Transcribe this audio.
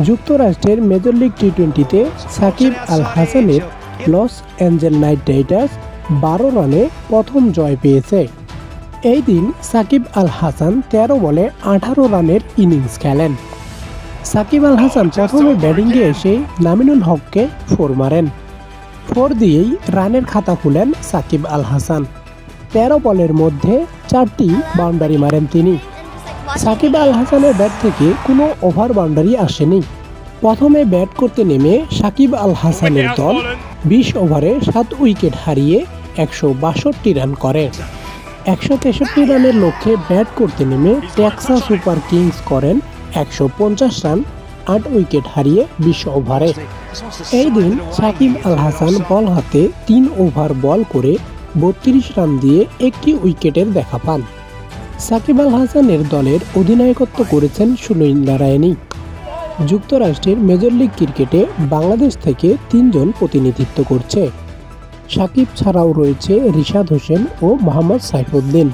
যুক্তরাষ্ট্রের major league টি-20তে Shakib Al হাসানের loss Angel night Riders 12 রানে প্রথম জয় পেয়েছে। এই দিন সাকিব আল হাসান 13 বলে 18 রানের ইনিংস খেলেন। সাকিব আল হাসান প্রথমে ব্যাটিংয়ে এসে নামিনুল হককে 4 মারেন। 4 দিয়েই রানের খাতা খুলেন সাকিব আল হাসান। 13 বলের মধ্যে 4টি বাউন্ডারি মারেন তিনি। সাকিব আল হাসানের ব্যাট থেকে কোনো ওভার বাউন্ডারি আসেনি। প্রথমে ব্যাট করতে নেমে সাকিব আল হাসানের দল 20 ওভারে 7 উইকেট হারিয়ে 162 রান করে। 163 রানের লক্ষ্যে ব্যাট করতে নেমে টেক্সাস সুপার কিংস করেন 150 রান 8 উইকেট হারিয়ে 20 ওভারে। এই দিন সাকিব আল হাসান বল হাতে 3 ওভার বল করে 32 রান দিয়ে একটি উইকেটের দেখা পান। সাকিব আল হাসানের দলের অধিনায়কত্ব করেছেন সুনীল নারায়ণী। যুক্তরাষ্ট্রের মেজর লিগ ক্রিকেটে বাংলাদেশ থেকে 3 জন প্রতিনিধিত্ব করছে। সাকিব ছাড়াও রয়েছে রিশাদ হোসেন ও মোহাম্মদ সাইফুদ্দিন।